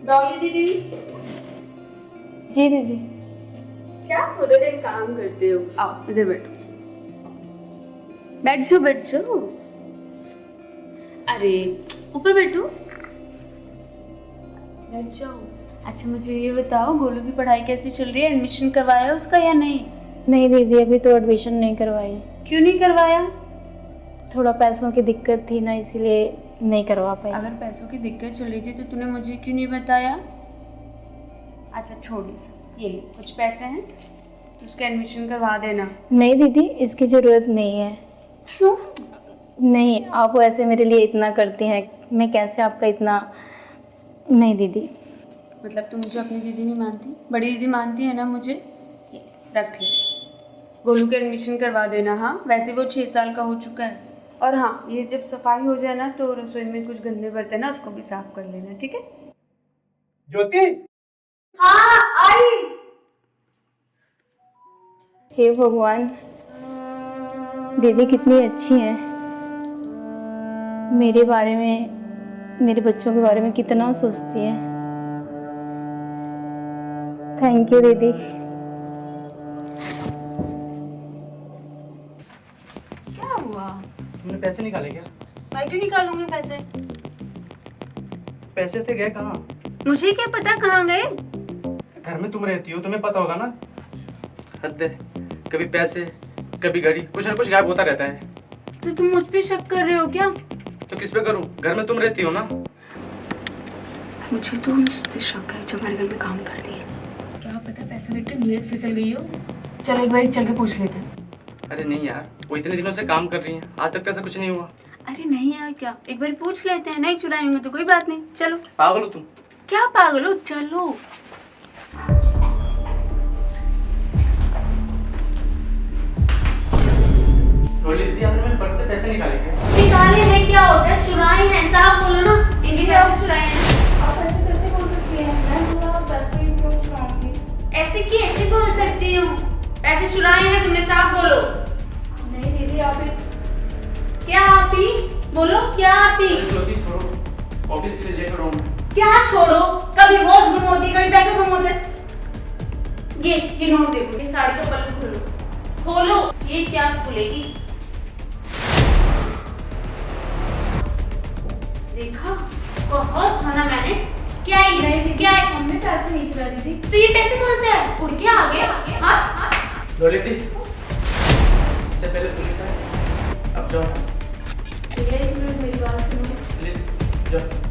डॉली दीदी। जी दीदी। क्या पूरे दिन काम करते हो? आओ इधर बैठो। बैठ जाओ बैठ जाओ। अरे ऊपर बैठो। बैठ जाओ। अच्छा मुझे ये बताओ, गोलू की पढ़ाई कैसी चल रही है? एडमिशन करवाया उसका या नहीं? नहीं दीदी, अभी तो एडमिशन नहीं करवाई। क्यों नहीं करवाया? थोड़ा पैसों की दिक्कत थी ना, इसीलिए नहीं करवा पाई। अगर पैसों की दिक्कत चल रही थी तो तूने मुझे क्यों नहीं बताया? अच्छा छोड़, ये ले कुछ पैसे हैं तो उसका एडमिशन करवा देना। नहीं दीदी, इसकी ज़रूरत नहीं है। क्यों? नहीं, आप ऐसे मेरे लिए इतना करती हैं, मैं कैसे आपका इतना। नहीं दीदी। मतलब तू मुझे अपनी दीदी नहीं मानती? बड़ी दीदी मानती है ना मुझे? रख ले, गोलू के एडमिशन करवा देना। हाँ वैसे वो 6 साल का हो चुका है। और हाँ, ये जब सफाई हो जाए ना तो रसोई में कुछ गंदे बर्तन ना उसको भी साफ कर लेना, ठीक है? ज्योति। हाँ आई। हे भगवान, दीदी कितनी अच्छी हैं। मेरे बारे में, मेरे बच्चों के बारे में कितना सोचती हैं। थैंक यू दीदी। क्या हुआ? तुमने पैसे निकाले क्या? मैं क्यों निकालूंगी पैसे? पैसे थे गए कहाँ? मुझे क्या पता कहाँ गए। घर में तुम रहती हो, तुम्हें पता होगा ना। हद है, कभी पैसे कभी घड़ी, कुछ ना कुछ गायब होता रहता है। तो तुम मुझ पे शक कर रहे हो क्या? तो किस पे करूं? घर में तुम रहती हो ना। मुझे तो उस पे शक है जो हमारे घर में काम करती है। क्या पता पैसे देख के नीयत फिसल गई हो। चलो एक बार चल के पूछ लेते हैं। अरे नहीं यार, वो इतने दिनों से काम कर रही हैं, आज तक तो ऐसा कुछ नहीं हुआ। अरे नहीं यार, क्या एक बार पूछ लेते हैं। नहीं चुराएंगे तो कोई बात नहीं। चलो। पागल हो तुम? क्या पागल हो? चलो। दीदी आपने मेरे पर्स से पैसे निकाले क्या? निकाले हैं क्या होता है? चुराए हैं, साफ बोलो ना। इनके पैसे चुराए हैं। आप ऐसे कैसे बोल सकती हैं? मैं पैसे क्यों चुराऊंगी? ऐसे की ऐसे बोल सकती हूँ? पैसे चुराए हैं तुमने, साफ बोलो। नहीं दीदी, आप क्या आप ही बोलो? क्या आप ही? ज्योति छोड़ो, ऑफिस के लिए लेकर आऊं मैं। क्या छोड़ो? कभी वॉच गुम होती, कभी पैसे गुम होते। ये नोट देखो, ये साड़ी का पल्लू खोलो। खोलो, ये क्या खुलेगी? देखा, बहुत खाना मैंने। क्या ये? क्या है? हमने पैसे नहीं चुरा दीदी। तो ये पैसे कहाँ से आए? उड़ के आ गए? हाँ? दीदी, इससे पहले पुलिस आए, अब जाओ यहाँ से। भैया एक मिनट मेरी बात सुनो। प्लीज जाओ।